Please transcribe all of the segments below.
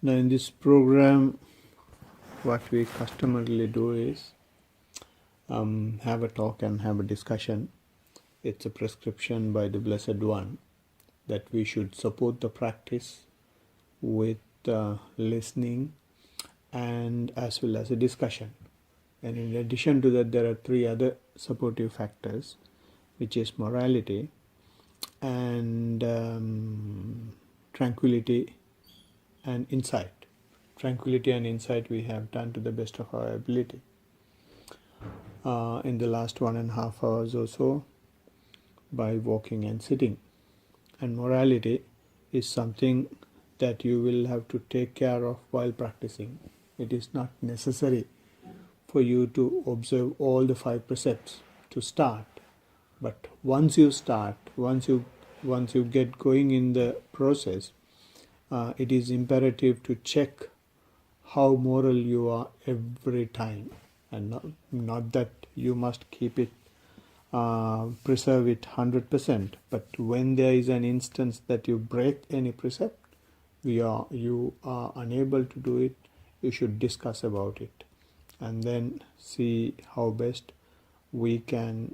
Now in this program, what we customarily do is have a talk and have a discussion. It's a prescription by the Blessed One that we should support the practice with listening and as well as a discussion. And in addition to that, there are three other supportive factors, which is morality and tranquility and insight. Tranquility and insight we have done to the best of our ability. In the last 1.5 hours or so, by walking and sitting. And morality is something that you will have to take care of while practicing. It is not necessary for you to observe all the 5 precepts to start, but once you start, once you get going in the process, it is imperative to check how moral you are every time, and not that you must keep it preserve it 100%, but when there is an instance that you break any precept, you are unable to do it, you should discuss about it and then see how best we can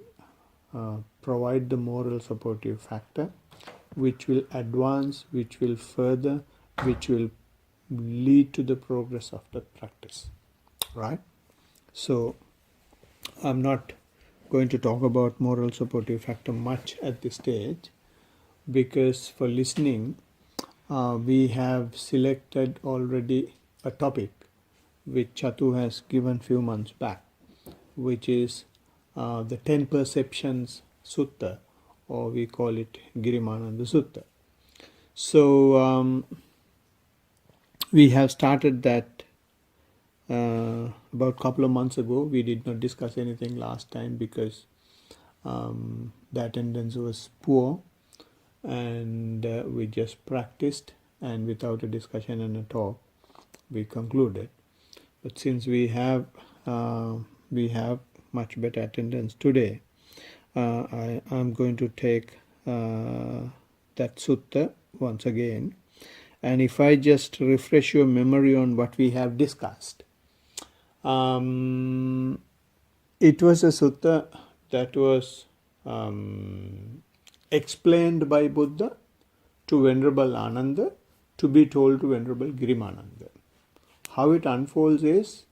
provide the moral supportive factor which will advance, which will further, which will lead to the progress of the practice, right? So I'm not going to talk about moral supportive factor much at this stage, because for listening we have selected already a topic which Chatu has given few months back, which is the 10 Perceptions Sutta, or we call it Girimananda Sutta. So we have started that about a couple of months ago. We did not discuss anything last time because the attendance was poor, and we just practiced, and without a discussion and a talk we concluded. But since we have much better attendance today, I am going to take that sutta once again, and if I just refresh your memory on what we have discussed, it was a sutta that was explained by Buddha to Venerable Ananda to be told to Venerable Girimananda. How it unfolds is,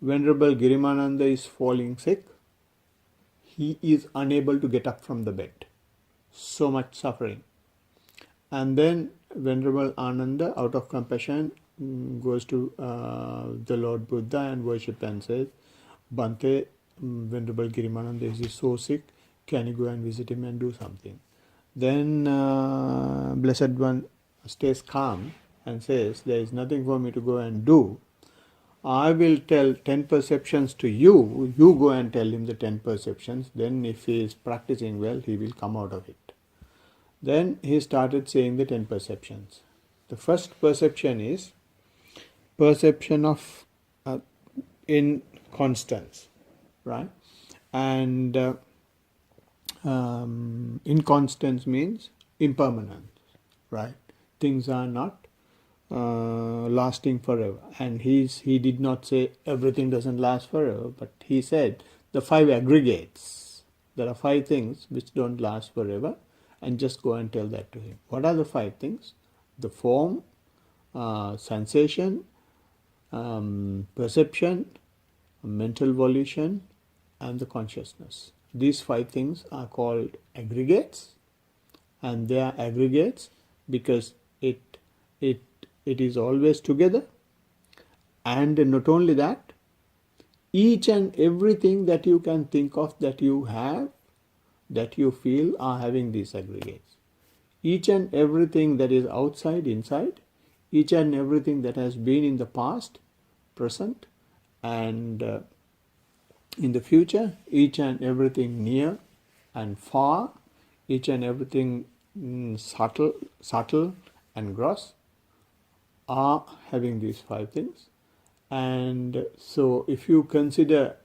Venerable Girimananda is falling sick. He is unable to get up from the bed. So much suffering. And then Venerable Ananda, out of compassion, goes to the Lord Buddha and worship and says, Bhante, Venerable Girimananda is so sick, can you go and visit him and do something? Then Blessed One stays calm and says, there is nothing for me to go and do. I will tell 10 perceptions to you. You go and tell him the 10 perceptions. Then if he is practicing well, he will come out of it. Then he started saying the 10 perceptions. The first perception is perception of inconstance, right? And inconstance means impermanence, right? Things are not lasting forever. And he did not say everything doesn't last forever, but he said the 5 aggregates. There are 5 things which don't last forever, and just go and tell that to him. What are the 5 things? The form, sensation, perception, mental volition, and the consciousness. These 5 things are called aggregates, and they are aggregates because it is always together. And not only that, each and everything that you can think of, that you have, that you feel, are having these aggregates. Each and everything that is outside, inside, each and everything that has been in the past, present, and in the future, each and everything near and far, each and everything subtle and gross, are having these 5 things. And so if you consider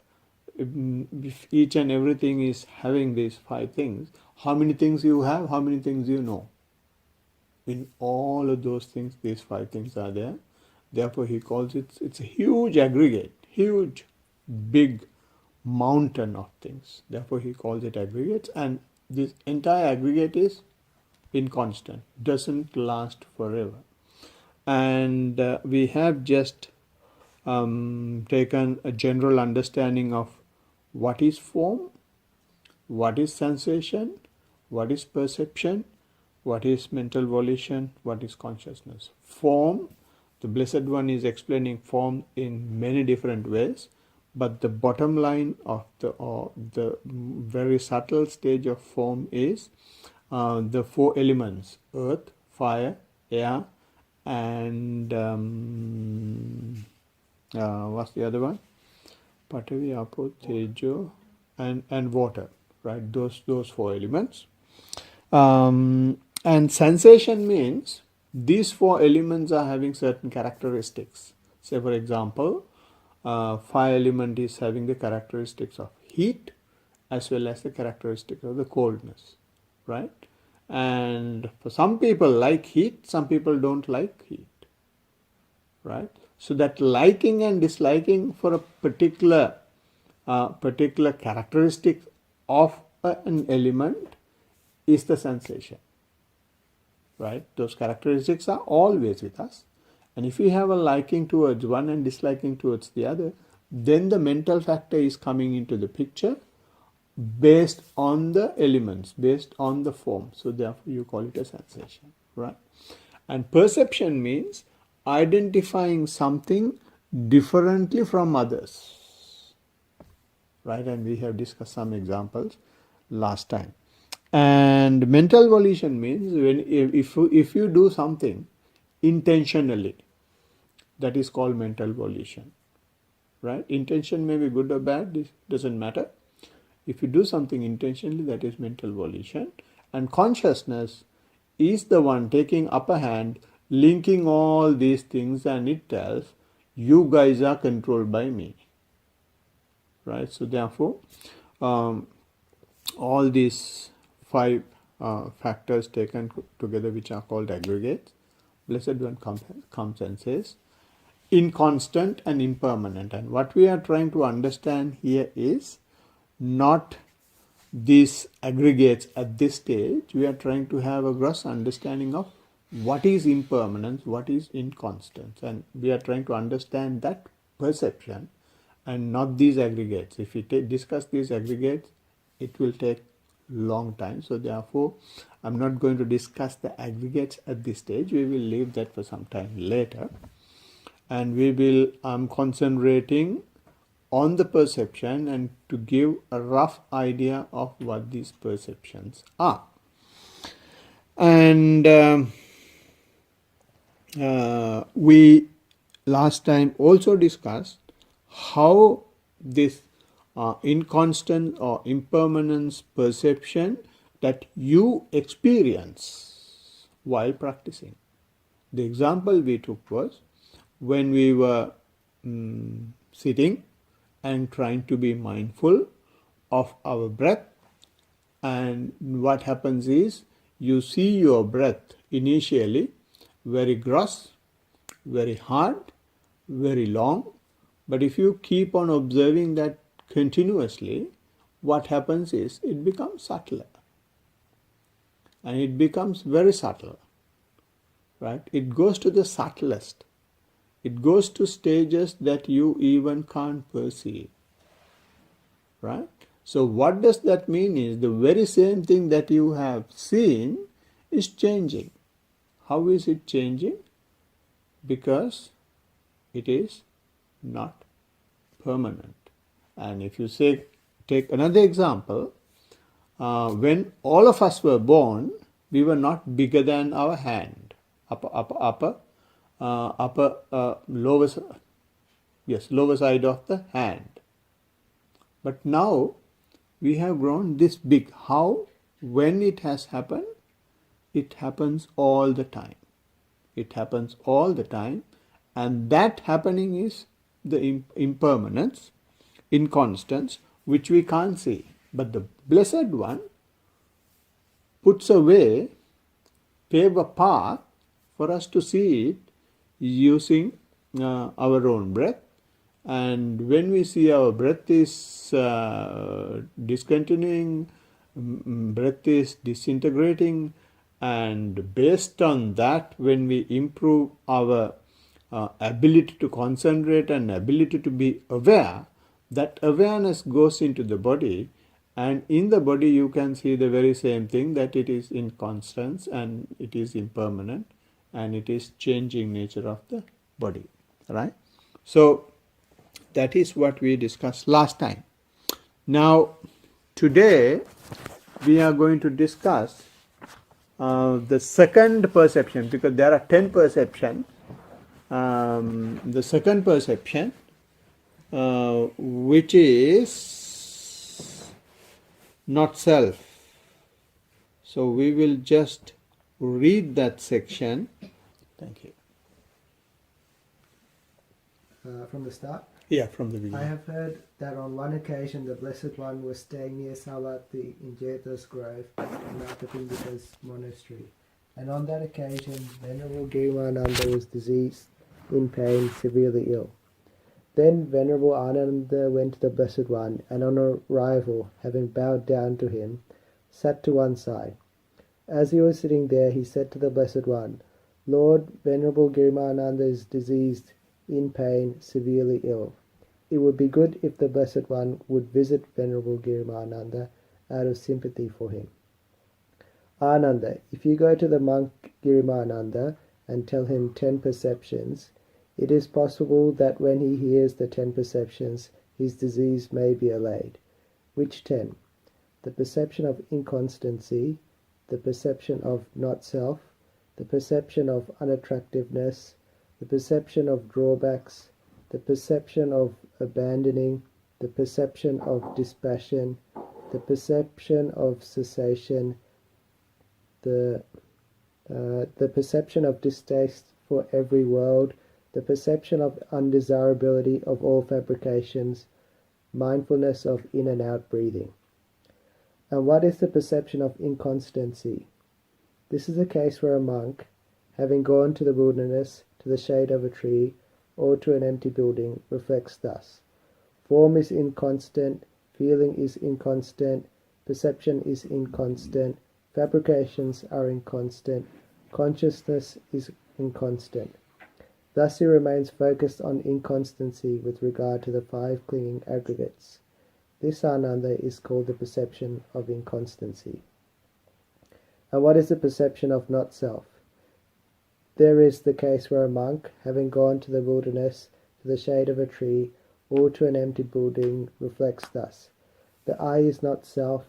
if each and everything is having these 5 things, how many things you have, how many things you know? In all of those things, these 5 things are there. Therefore, he calls it's a huge aggregate, huge, big mountain of things. Therefore, he calls it aggregates, and this entire aggregate is inconstant, doesn't last forever. And we have just taken a general understanding of what is form, what is sensation, what is perception, what is mental volition, what is consciousness. Form, the Blessed One is explaining form in many different ways, but the bottom line of the very subtle stage of form is the four elements: earth, fire, air, and what's the other one? Patavi, Apo, Tejo, and water. Right? Those four elements. And sensation means these four elements are having certain characteristics. Say, for example, fire element is having the characteristics of heat as well as the characteristics of the coldness, right? And for some people like heat, some people don't like heat, right? So that liking and disliking for a particular characteristic of an element is the sensation, right? Those characteristics are always with us, and if we have a liking towards one and disliking towards the other, then the mental factor is coming into the picture based on the elements, based on the form. So therefore you call it a sensation, right? And perception means identifying something differently from others, right? And we have discussed some examples last time. And mental volition means if you do something intentionally, that is called mental volition, right? Intention may be good or bad, this doesn't matter. If you do something intentionally, that is mental volition. And consciousness is the one taking upper hand, linking all these things, and it tells you guys are controlled by me, right? So therefore all these five factors taken together, which are called aggregates, Blessed One comes and says inconstant and impermanent. And what we are trying to understand here is not these aggregates at this stage. We are trying to have a gross understanding of what is impermanence, what is inconstance, and we are trying to understand that perception and not these aggregates. If we discuss these aggregates, it will take long time. So therefore, I'm not going to discuss the aggregates at this stage. We will leave that for some time later, and we will concentrating on the perception and to give a rough idea of what these perceptions are. And we last time also discussed how this inconstant or impermanence perception that you experience while practicing. The example we took was when we were sitting and trying to be mindful of our breath, and what happens is you see your breath initially very gross, very hard, very long, but if you keep on observing that continuously, what happens is it becomes subtler, and it becomes very subtle, right? It goes to the subtlest. It goes to stages that you even can't perceive, right? So what does that mean is the very same thing that you have seen is changing. How is it changing? Because it is not permanent. And if you say, take another example, when all of us were born, we were not bigger than our hand, lower side of the hand. But now we have grown this big. How? When it has happened? It happens all the time. It happens all the time, and that happening is the impermanence, inconstance, which we can't see. But the Blessed One puts a way, pave a path for us to see it using our own breath. And when we see our breath is discontinuing, breath is disintegrating, and based on that, when we improve our ability to concentrate and ability to be aware, that awareness goes into the body, and in the body you can see the very same thing, that it is in constance and it is impermanent and it is changing nature of the body, right? So that is what we discussed last time. Now today we are going to discuss the second perception, because there are 10 perceptions. The second perception, which is not self. So we will just read that section. Thank you. From the start? Yeah, from the beginning. I have heard that on one occasion the Blessed One was staying near Savatthi in Jeta's Grove, Anathapindika's monastery. And on that occasion, Venerable Girimananda was diseased, in pain, severely ill. Then Venerable Ananda went to the Blessed One, and on arrival, having bowed down to him, sat to one side. As he was sitting there, he said to the Blessed One, Lord, Venerable Girimananda is diseased, in pain, severely ill. It would be good if the Blessed One would visit Venerable Girimananda out of sympathy for him. Ananda, if you go to the monk Girimananda and tell him 10 perceptions, it is possible that when he hears the 10 perceptions, his disease may be allayed. Which 10? The perception of inconstancy, the perception of not self, the perception of unattractiveness, the perception of drawbacks, the perception of abandoning, the perception of dispassion, the perception of cessation, the perception of distaste for every world, the perception of undesirability of all fabrications, mindfulness of in and out breathing. And what is the perception of inconstancy? This is a case where a monk, having gone to the wilderness, to the shade of a tree, or to an empty building, reflects thus. Form is inconstant, feeling is inconstant, perception is inconstant, fabrications are inconstant, consciousness is inconstant. Thus he remains focused on inconstancy with regard to the 5 clinging aggregates. This Ananda is called the perception of inconstancy. And what is the perception of not self? There is the case where a monk, having gone to the wilderness, to the shade of a tree, or to an empty building, reflects thus. The eye is not self,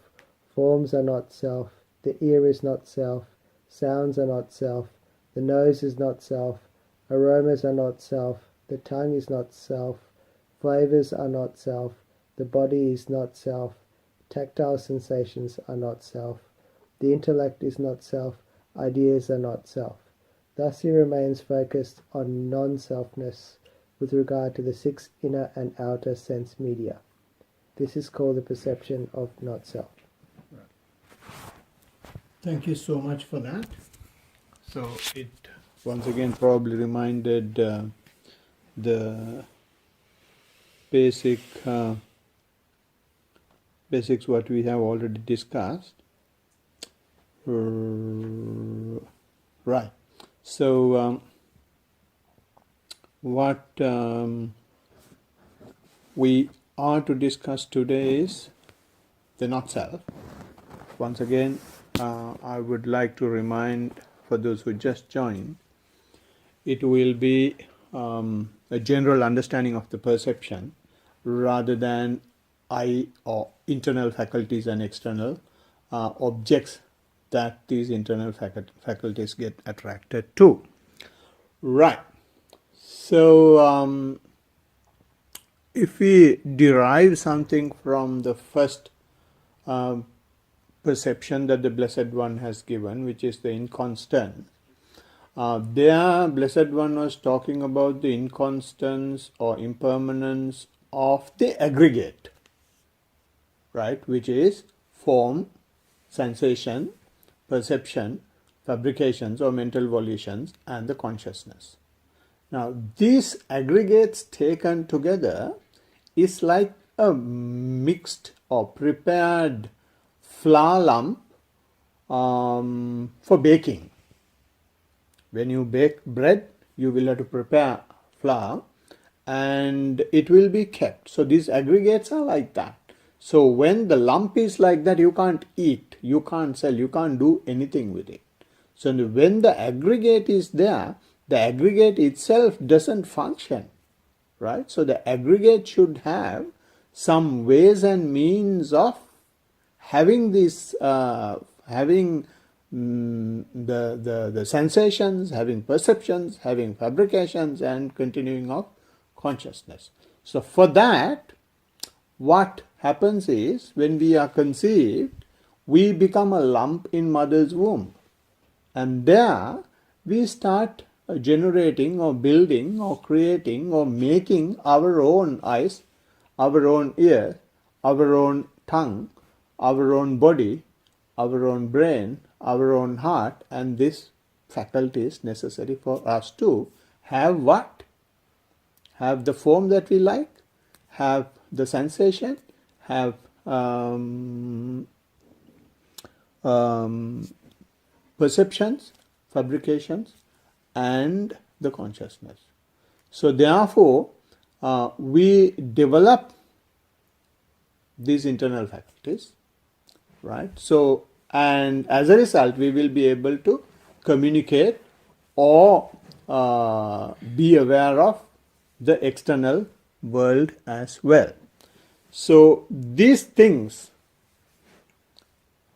forms are not self, the ear is not self, sounds are not self, the nose is not self, aromas are not self, the tongue is not self, flavors are not self, the body is not self, tactile sensations are not self, the intellect is not self, ideas are not self. Thus he remains focused on non-selfness with regard to the 6 inner and outer sense media. This is called the perception of not self. Thank you so much for that. So it once again probably reminded the basics what we have already discussed. Right. So what we are to discuss today is the not self. Once again, I would like to remind, for those who just joined, it will be a general understanding of the perception rather than I or internal faculties and external objects that these internal faculties get attracted to. Right. So if we derive something from the first perception that the Blessed One has given, which is the inconstant, there Blessed One was talking about the inconstance or impermanence of the aggregate, right, which is form, sensation, perception, fabrications or mental volitions, and the consciousness. Now, these aggregates taken together is like a mixed or prepared flour lump for baking. When you bake bread, you will have to prepare flour and it will be kept. So these aggregates are like that. So when the lump is like that, you can't eat, you can't sell, you can't do anything with it. So when the aggregate is there, the aggregate itself doesn't function, right? So the aggregate should have some ways and means of having this, having the sensations, having perceptions, having fabrications, and continuing of consciousness. So for that, what happens is when we are conceived, we become a lump in mother's womb, and there we start generating or building or creating or making our own eyes, our own ears, our own tongue, our own body, our own brain, our own heart, and this faculty is necessary for us to have what? Have the form that we like, have the sensation, have perceptions, fabrications, and the consciousness. So therefore, we develop these internal faculties, right? So, and as a result, we will be able to communicate or be aware of the external world as well. So these things,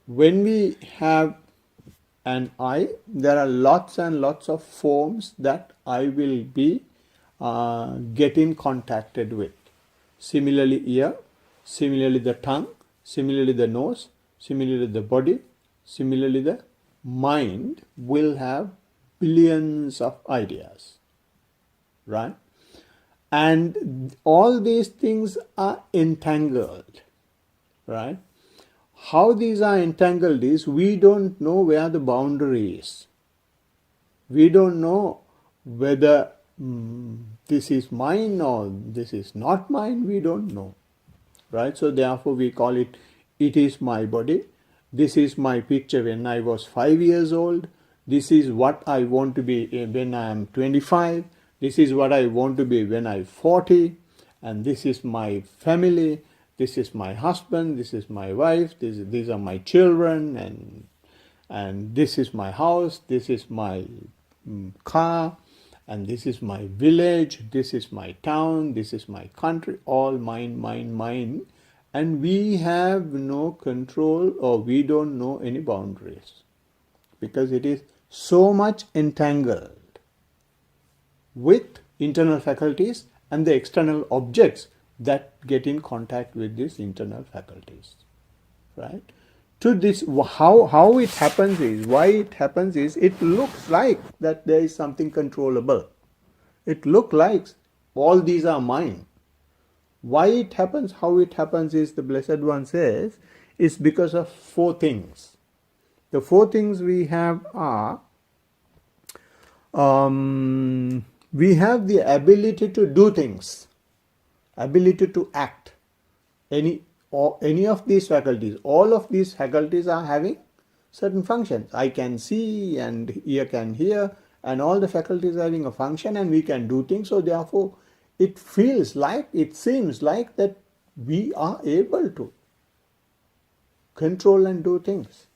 when we have an eye, there are lots and lots of forms that I will be getting contacted with. Similarly ear, similarly the tongue, similarly the nose, similarly the body, similarly the mind will have billions of ideas, right? And all these things are entangled, right? How these are entangled is we don't know where the boundary is. We don't know whether this is mine or this is not mine. We don't know, right? So therefore we call it, it is my body. This is my picture when I was 5 years old. This is what I want to be when I am 25. This is what I want to be when I'm 40. And this is my family. This is my husband. This is my wife. These are my children. And this is my house. This is my car. And this is my village. This is my town. This is my country. All mine, mine, mine. And we have no control, or we don't know any boundaries, because it is so much entangled with internal faculties and the external objects that get in contact with these internal faculties, right? To this, how it happens is, why it happens is, it looks like that there is something controllable. It looks like all these are mine. Why it happens, how it happens is, the Blessed One says, is because of 4 things. The 4 things we have are, we have the ability to do things, ability to act. Any of these faculties, all of these faculties are having certain functions. I can see and ear can hear, and all the faculties are having a function, and we can do things. So therefore, it feels like, it seems like that we are able to control and do things.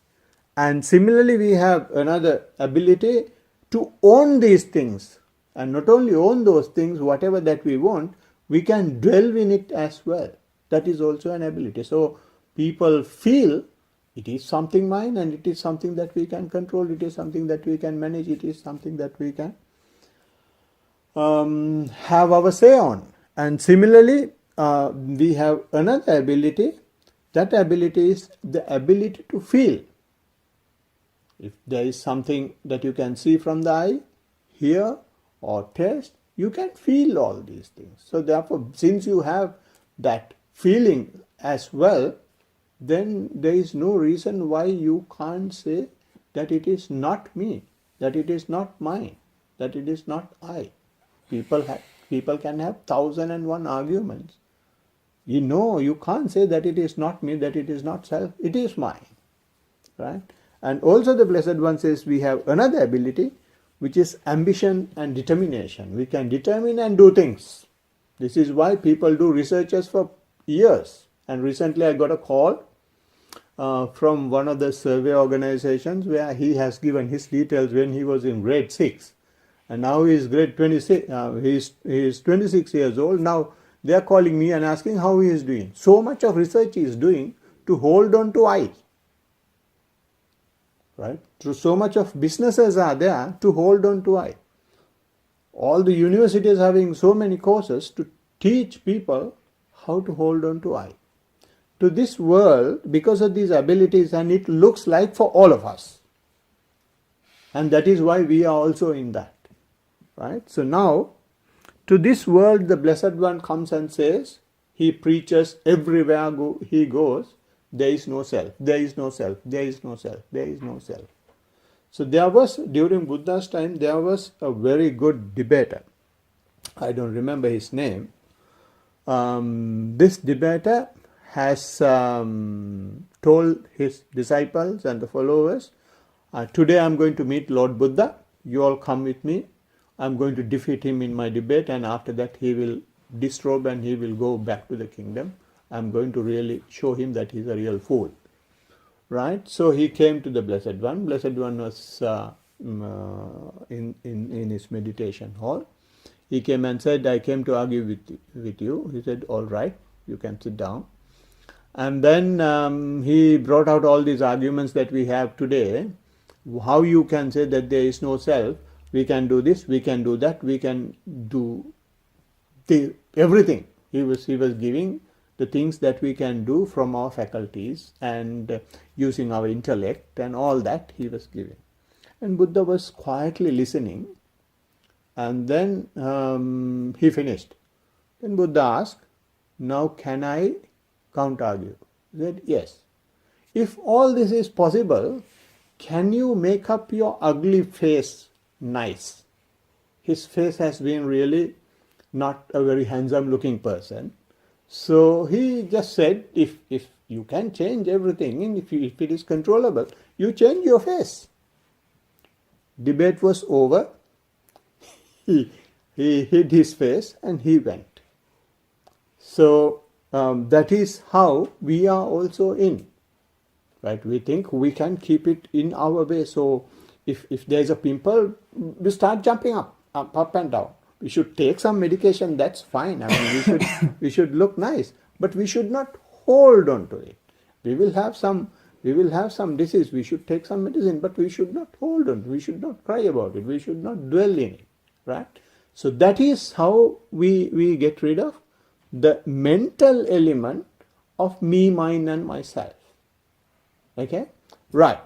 And similarly, we have another ability to own these things, and not only own those things, whatever that we want, we can dwell in it as well. That is also an ability. So people feel it is something mine, and it is something that we can control, it is something that we can manage, it is something that we can have our say on. And similarly, we have another ability. That ability is the ability to feel. If there is something that you can see from the eye, hear, or taste, you can feel all these things. So therefore, since you have that feeling as well, then there is no reason why you can't say that it is not me, that it is not mine, that it is not I. People can have 1,001 arguments. You can't say that it is not me, that it is not self, it is mine. Right? And also the Blessed One says we have another ability, which is ambition and determination. We can determine and do things. This is why people do researches for years. And recently I got a call from one of the survey organizations where he has given his details when he was in grade 6. And now he is grade 26. He is 26 years old. Now they are calling me and asking how he is doing. So much of research he is doing to hold on to I. Right? So much of businesses are there to hold on to I. All the universities having so many courses to teach people how to hold on to I. To this world, because of these abilities, and it looks like for all of us. And that is why we are also in that. Right? So now, to this world, the Blessed One comes and says, he preaches everywhere he goes, there is no self, there is no self, there is no self, there is no self. So there was, during Buddha's time, there was a very good debater. I don't remember his name. This debater has told his disciples and the followers, today I'm going to meet Lord Buddha, you all come with me, I'm going to defeat him in my debate, and after that he will disrobe and he will go back to the kingdom. I'm going to really show him that he's a real fool. Right? So he came to the Blessed One. Blessed One was in his meditation hall. He came and said, I came to argue with you. He said, all right, you can sit down. And then he brought out all these arguments that we have today. How you can say that there is no self. We can do this, we can do that, we can do everything. He was giving the things that we can do from our faculties and using our intellect and all that he was giving. And Buddha was quietly listening, and then he finished. Then Buddha asked, now can I counter-argue? He said, yes. If all this is possible, can you make up your ugly face nice? His face has been really not a very handsome looking person. So he just said, if you can change everything, and if it is controllable, you change your face. Debate was over. He hid his face and he went. So that is how we are also in. Right? We think we can keep it in our way. So if there is a pimple, we start jumping up and down. We should take some medication, that's fine. I mean, we should look nice, but we should not hold on to it. We will have some disease, we should take some medicine, but we should not hold on, we should not cry about it, we should not dwell in it, right? So that is how we get rid of the mental element of me, mine and myself. Okay? Right.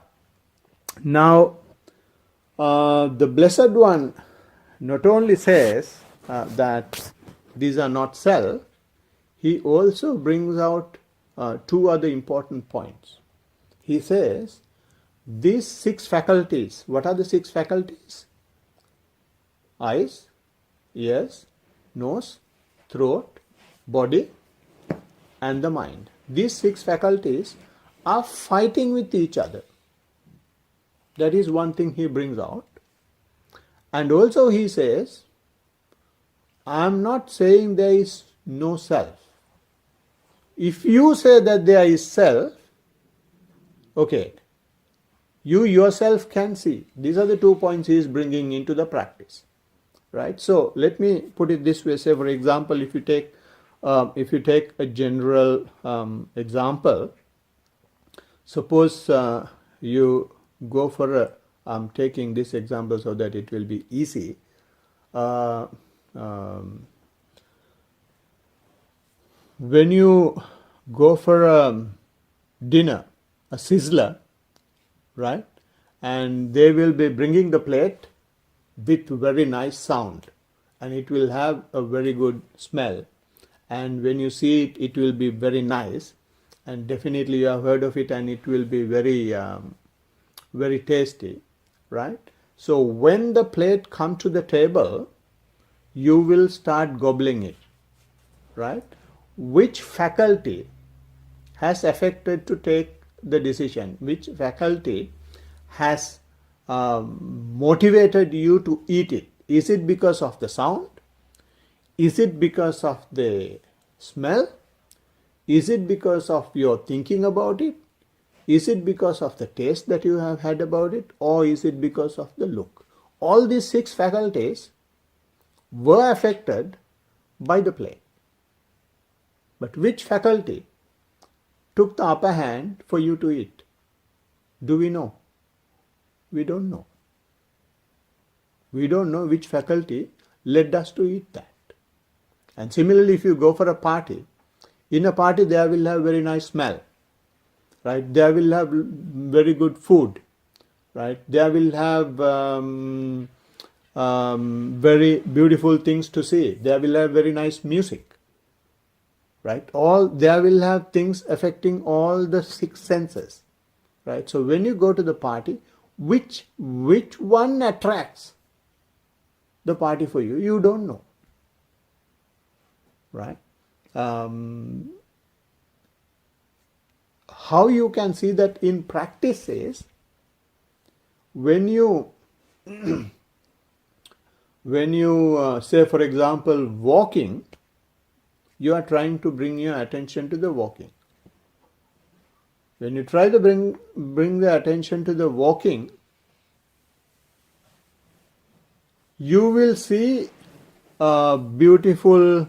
Now, the Blessed One not only says that these are not self, he also brings out two other important points. He says, these 6 faculties, what are the 6 faculties? Eyes, ears, nose, throat, body, and the mind. These 6 faculties are fighting with each other. That is one thing he brings out. And also he says, I am not saying there is no self. If you say that there is self, okay, you yourself can see. These are the 2 points he is bringing into the practice. Right? So let me put it this way. Say, for example, if you take a general example, suppose you go for a, I'm taking this example so that it will be easy. When you go for a dinner, a sizzler, right, and they will be bringing the plate with very nice sound, and it will have a very good smell, and when you see it, it will be very nice, and definitely you have heard of it, and it will be very very tasty, right? So when the plate comes to the table, you will start gobbling it, right? Which faculty has affected to take the decision? Which faculty has motivated you to eat it? Is it because of the sound? Is it because of the smell? Is it because of your thinking about it? Is it because of the taste that you have had about it? Or is it because of the look? All these 6 faculties were affected by the play. But which faculty took the upper hand for you to eat? Do we know? We don't know. We don't know which faculty led us to eat that. And similarly, if you go for a party, in a party there will have very nice smell, right? There will have very good food, right? There will have very beautiful things to see. There will have very nice music, right? There will have things affecting all the 6 senses, right? So when you go to the party, which one attracts the party for you? You don't know, right? How you can see that in practice is when you say, for example, walking, you are trying to bring your attention to the walking. When you try to bring the attention to the walking, you will see a beautiful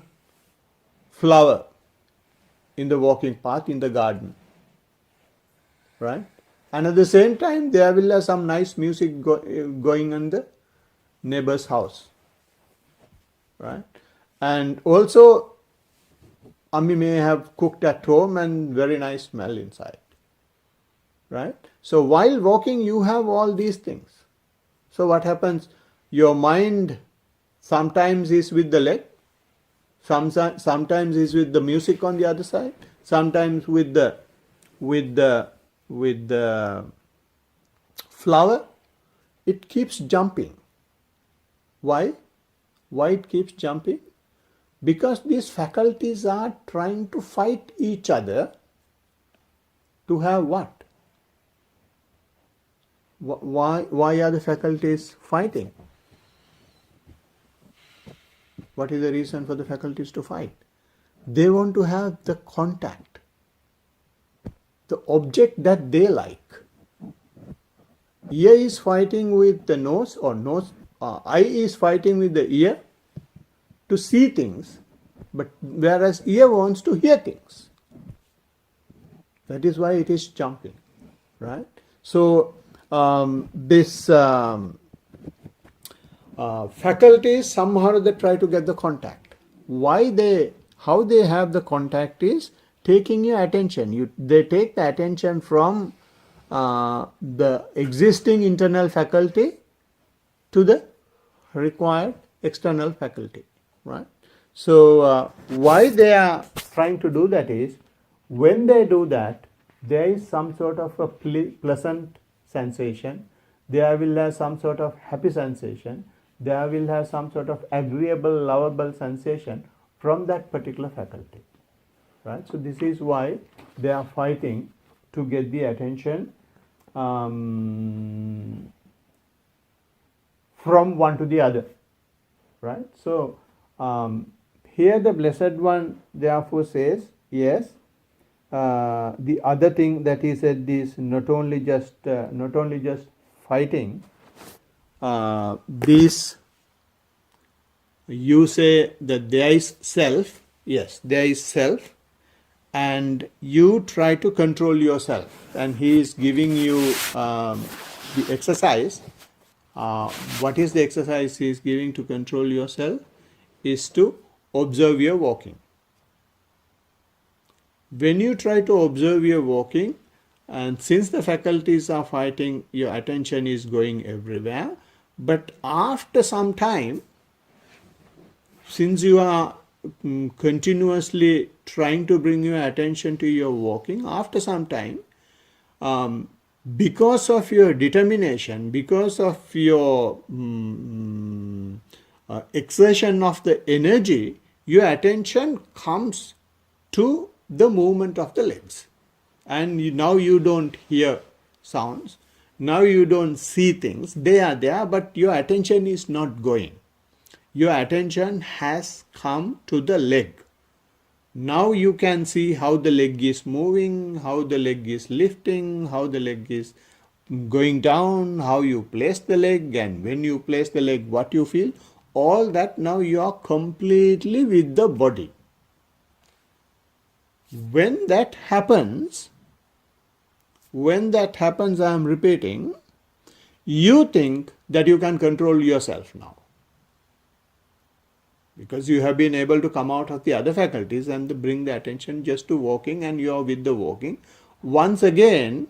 flower in the walking path in the garden, right? And at the same time, there will have some nice music going in the neighbor's house, right? And also, Ami may have cooked at home and very nice smell inside, right? So while walking, you have all these things. So what happens? Your mind sometimes is with the leg, sometimes is with the music on the other side, sometimes with the flower. It keeps jumping. Why? Why it keeps jumping? Because these faculties are trying to fight each other to have what? Why are the faculties fighting? What is the reason for the faculties to fight? They want to have the contact, the object that they like. Ear is fighting with the nose, or eye is fighting with the ear to see things, but whereas ear wants to hear things. That is why it is jumping, right? So this faculties somehow they try to get the contact. How they have the contact is taking your attention. They take the attention from the existing internal faculty to the required external faculty, right? So why they are trying to do that is, when they do that, there is some sort of a pleasant sensation, there will have some sort of happy sensation, there will have some sort of agreeable, lovable sensation from that particular faculty, right? So this is why they are fighting to get the attention from one to the other, right? So here the Blessed One therefore says, yes, the other thing that he said is not only just fighting. This, you say that there is self. Yes, there is self, and you try to control yourself. And he is giving you the exercise. What is the exercise he is giving to control yourself? Is to observe your walking. When you try to observe your walking, and since the faculties are fighting, your attention is going everywhere. But after some time, since you are continuously trying to bring your attention to your walking, after some time, because of your determination, because of your exertion of the energy, your attention comes to the movement of the legs. And now you don't hear sounds, now you don't see things, they are there, but your attention is not going. Your attention has come to the leg. Now you can see how the leg is moving, how the leg is lifting, how the leg is going down, how you place the leg, and when you place the leg, what you feel. All that now you are completely with the body. When that happens, I am repeating, you think that you can control yourself now. Because you have been able to come out of the other faculties and bring the attention just to walking, and you are with the walking. Once again,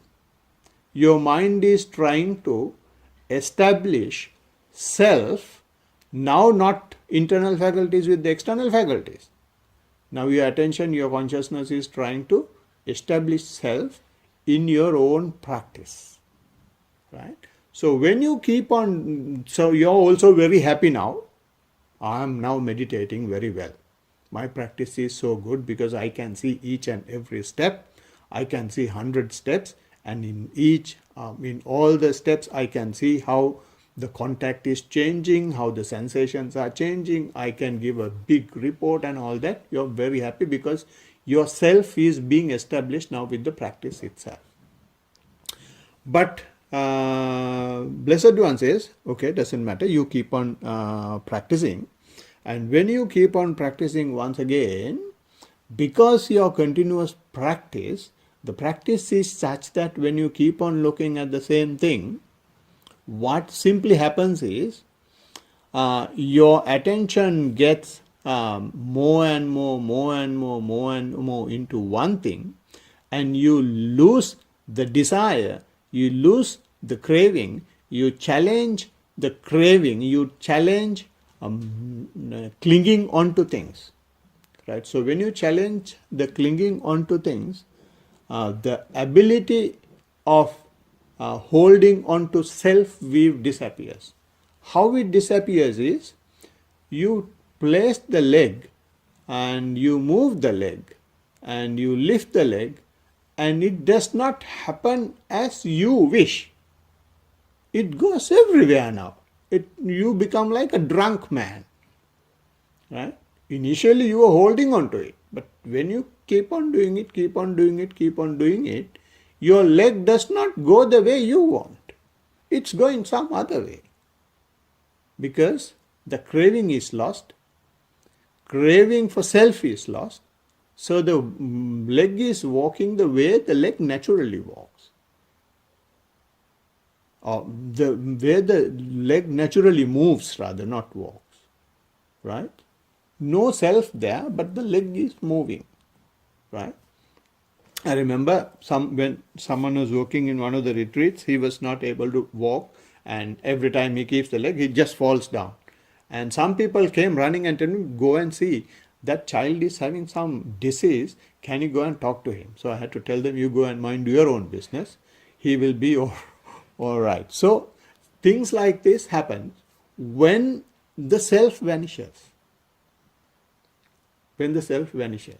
your mind is trying to establish self, now not internal faculties with the external faculties. Now your attention, your consciousness is trying to establish self in your own practice. Right? So when you keep on, so you're also very happy now. I am now meditating very well. My practice is so good because I can see each and every step. I can see 100 steps, and in all the steps, I can see how the contact is changing, how the sensations are changing. I can give a big report and all that. You're very happy because yourself is being established now with the practice itself. But Blessed One says, okay, doesn't matter, you keep on practicing. And when you keep on practicing once again, because your continuous practice, the practice is such that when you keep on looking at the same thing, what simply happens is your attention gets more and more into one thing, and you lose the desire, you lose the craving, you challenge the craving, you challenge clinging on to things. Right? So when you challenge the clinging on to things, the ability of holding on to self-weave disappears. How it disappears is, you place the leg and you move the leg and you lift the leg, and it does not happen as you wish. It goes everywhere now. You become like a drunk man. Right? Initially you are holding on to it, but when you keep on doing it, your leg does not go the way you want. It's going some other way. Because the craving is lost, craving for self is lost, so the leg is walking the way the leg naturally walks. Or the way the leg naturally moves, rather, not walks. Right? No self there, but the leg is moving. Right? I remember when someone was working in one of the retreats, he was not able to walk, and every time he keeps the leg, he just falls down. And some people came running and told me, go and see, that child is having some disease, can you go and talk to him? So I had to tell them, you go and mind your own business, he will be all right. So things like this happen when the self vanishes. When the self vanishes.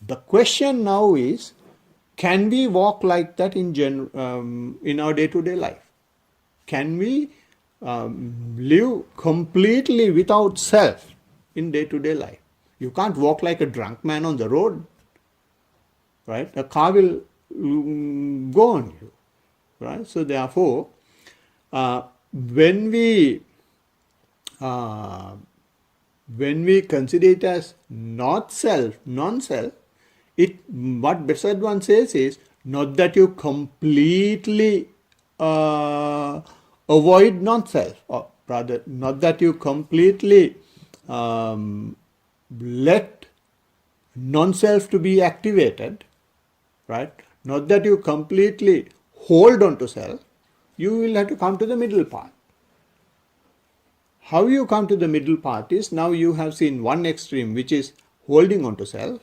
The question now is, can we walk like that in our day-to-day life? Can we live completely without self in day-to-day life? You can't walk like a drunk man on the road. Right? A car will go on you. Right? So therefore, when we consider it as not self, non-self, what Blessed One says is, not that you completely avoid non-self, or rather, not that you completely let non-self to be activated, right? Not that you completely hold on to self. You will have to come to the middle path. How you come to the middle path is, now you have seen one extreme, which is holding on to self,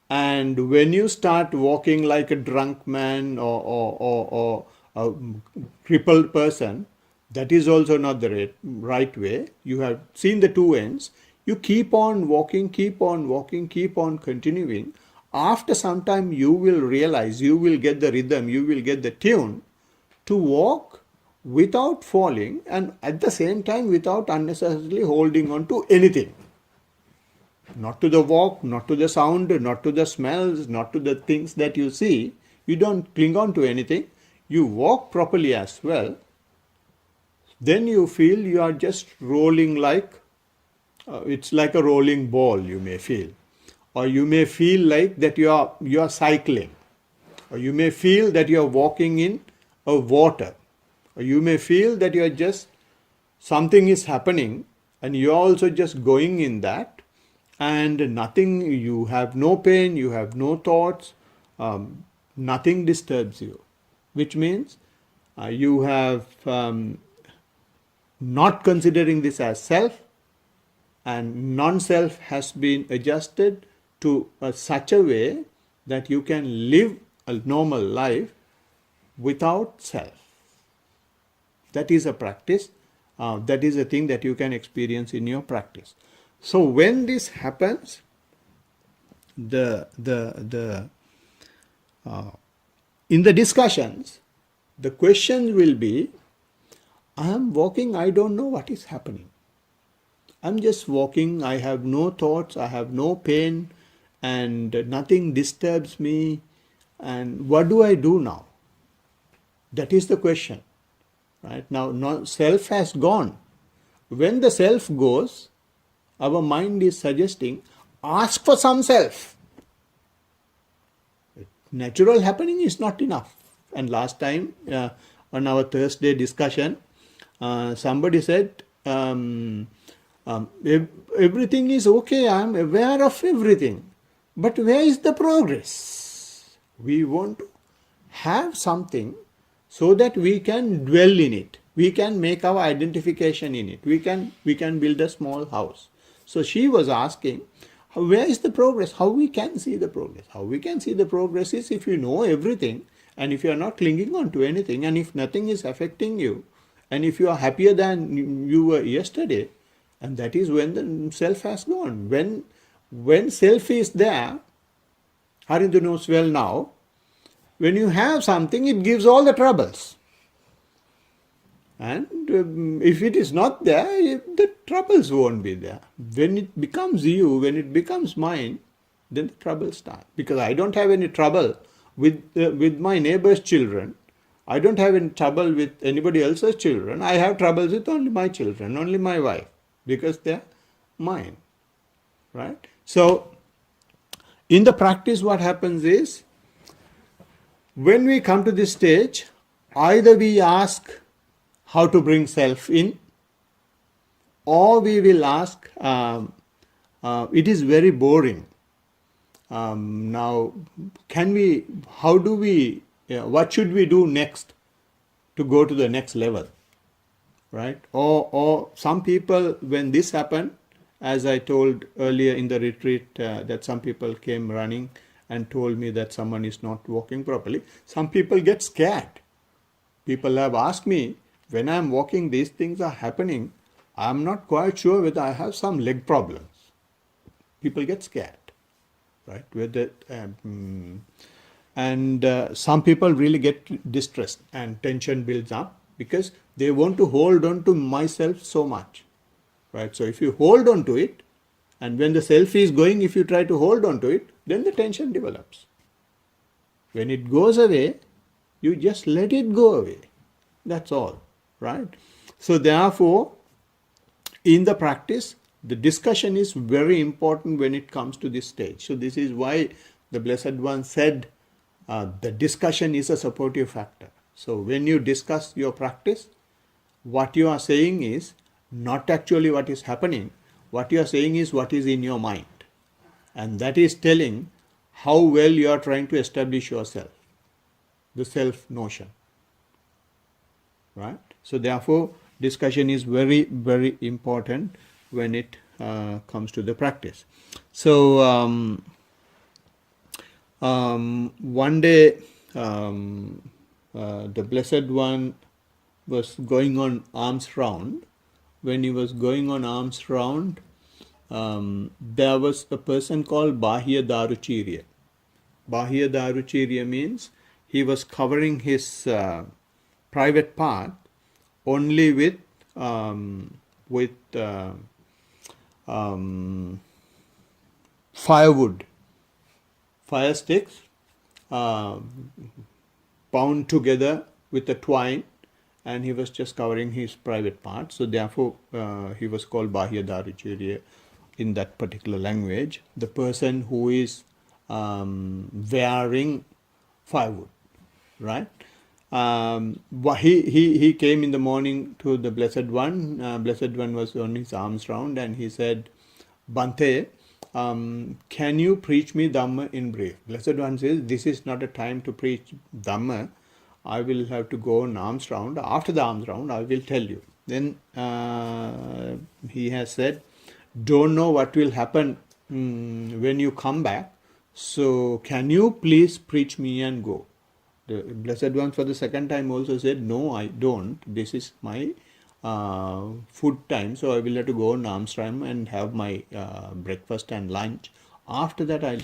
and when you start walking like a drunk man or a crippled person, That is also not the right way. You have seen the two ends. You keep on walking, keep on walking, keep on continuing. After some time, you will realize, you will get the rhythm, you will get the tune to walk without falling, and at the same time without unnecessarily holding on to anything. Not to the walk, not to the sound, not to the smells, not to the things that you see. You don't cling on to anything. You walk properly as well. Then you feel you are just rolling like, it's like a rolling ball, you may feel. Or you may feel like that you are cycling. Or you may feel that you are walking in a water. Or you may feel that you are just, something is happening and you are also just going in that, and nothing, you have no pain, you have no thoughts, nothing disturbs you, which means you have not considering this as self, and non-self has been adjusted to such a way that you can live a normal life without self. That is a practice. That is a thing that you can experience in your practice. So when this happens, in the discussions, the question will be, I am walking, I don't know what is happening. I'm just walking, I have no thoughts, I have no pain, and nothing disturbs me. And what do I do now? That is the question. Right? Now self has gone. When the self goes, our mind is suggesting, ask for some self. Natural happening is not enough. And last time on our Thursday discussion, somebody said, everything is okay, I am aware of everything. But where is the progress? We want to have something so that we can dwell in it. We can make our identification in it. We can build a small house. So she was asking, where is the progress? How we can see the progress? How we can see the progress is if you know everything, and if you are not clinging on to anything, and if nothing is affecting you, and if you are happier than you were yesterday, and that is when the self has gone. When self is there, Harindu knows well now, when you have something, it gives all the troubles. And if it is not there, the troubles won't be there. When it becomes you, when it becomes mine, then the troubles start. Because I don't have any trouble with my neighbor's children. I don't have any trouble with anybody else's children. I have troubles with only my children, only my wife, because they're mine. Right? So, in the practice, what happens is, when we come to this stage, either we ask how to bring self in, or we will ask, it is very boring. Now, what should we do next to go to the next level? Right? Or some people, when this happened, as I told earlier in the retreat, that some people came running and told me that someone is not walking properly. Some people get scared. People have asked me, when I am walking, these things are happening. I am not quite sure whether I have some leg problems. People get scared, right? And some people really get distressed, and tension builds up because they want to hold on to myself so much, right? So if you hold on to it, and when the self is going, if you try to hold on to it, then the tension develops. When it goes away, you just let it go away. That's all, right? So therefore, in the practice, the discussion is very important when it comes to this stage. So this is why the Blessed One said the discussion is a supportive factor. So when you discuss your practice, what you are saying is not actually what is happening. What you are saying is what is in your mind. And that is telling how well you are trying to establish yourself, the self notion. Right? So therefore, discussion is very, very important when it comes to the practice. So one day, the Blessed One was going on alms round. When he was going on alms round, there was a person called Bahya Daruchirya. Bahya Daruchirya means he was covering his private part only with firewood, fire sticks, bound together with a twine, and he was just covering his private part. So therefore, he was called Bahya Daruchirya in that particular language. The person who is wearing firewood, right? He came in the morning to the Blessed One. Blessed One was on his arms round, and he said, Bante, can you preach me Dhamma in brief? Blessed One says, this is not a time to preach Dhamma. I will have to go on arms round. After the arms round, I will tell you. Then he has said, don't know what will happen when you come back. So can you please preach me and go? The Blessed One for the second time also said, no, I don't. This is my food time, so I will have to go on alms time and have my breakfast and lunch. After that, I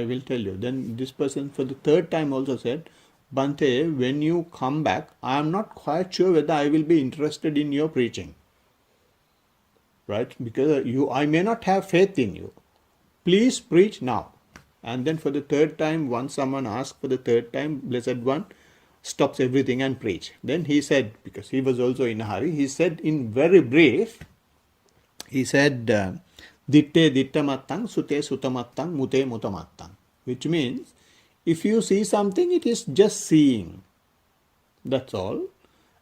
will tell you. Then this person for the third time also said, Bante, when you come back, I am not quite sure whether I will be interested in your preaching. Right? Because I may not have faith in you. Please preach now. And then for the third time, once someone asked for the third time, Blessed One stops everything and preach. Then he said, because he was also in a hurry, he said in very brief, he said, Ditte dittamattang, sute sutamattang, mute mutamattang. Which means, if you see something, it is just seeing. That's all.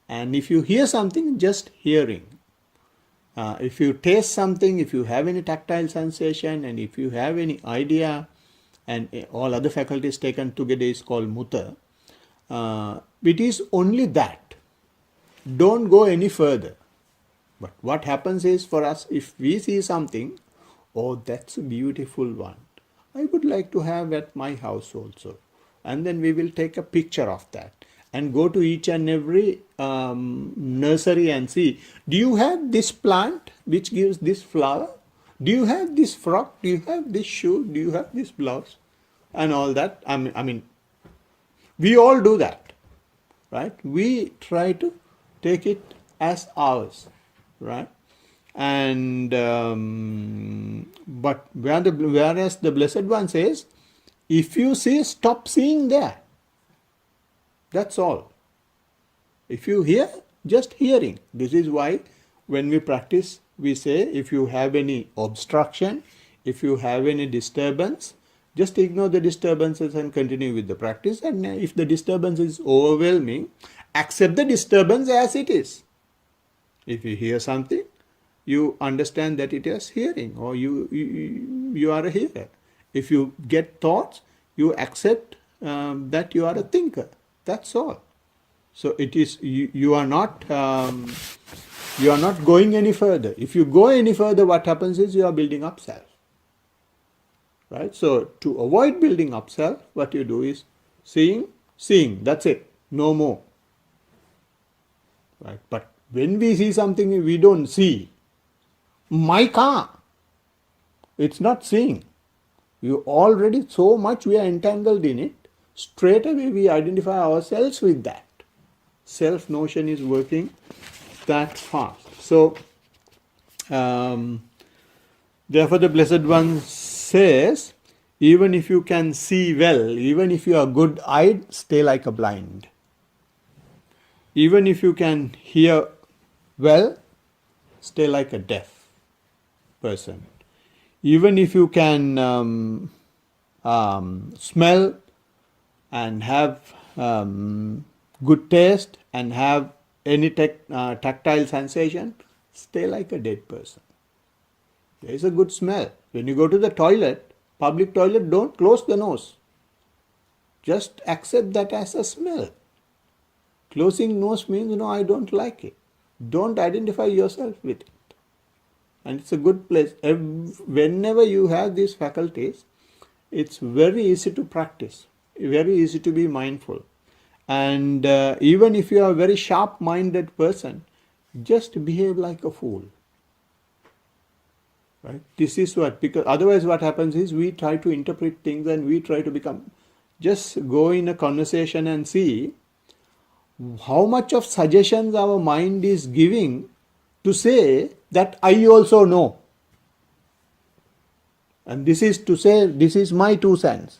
And if you hear something, just hearing. If you taste something, if you have any tactile sensation, and if you have any idea, and all other faculties taken together is called mutta. It is only that. Don't go any further. But what happens is for us, if we see something, oh, that's a beautiful one. I would like to have at my house also. And then we will take a picture of that and go to each and every nursery and see, do you have this plant which gives this flower? Do you have this frock? Do you have this shoe? Do you have this blouse? And all that. I mean, we all do that, right? We try to take it as ours, right? And but whereas the Blessed One says, if you see, stop seeing there. That's all. If you hear, just hearing. This is why when we practice, we say, if you have any obstruction, if you have any disturbance, just ignore the disturbances and continue with the practice. And if the disturbance is overwhelming, accept the disturbance as it is. If you hear something, you understand that it is hearing, or you are a hearer. If you get thoughts, you accept that you are a thinker. That's all. So it is you are not going any further. If you go any further, what happens is you are building up self. Right? So to avoid building up self, what you do is seeing. That's it. No more. Right? But when we see something we don't see, my car, it's not seeing. You already so much we are entangled in it. Straight away we identify ourselves with that. Self notion is working that fast. So, therefore the Blessed One says, even if you can see well, even if you are good-eyed, stay like a blind. Even if you can hear well, stay like a deaf person. Even if you can smell and have good taste and have any tactile sensation, stay like a dead person. There is a good smell. When you go to the toilet, public toilet, don't close the nose. Just accept that as a smell. Closing nose means, no, I don't like it. Don't identify yourself with it. And it's a good place. Whenever you have these faculties, it's very easy to practice, very easy to be mindful. And even if you are a very sharp-minded person, just behave like a fool. Right? This is what, because otherwise what happens is we try to interpret things and we try to become, just go in a conversation and see how much of suggestions our mind is giving to say that I also know. And this is to say, this is my 2 cents.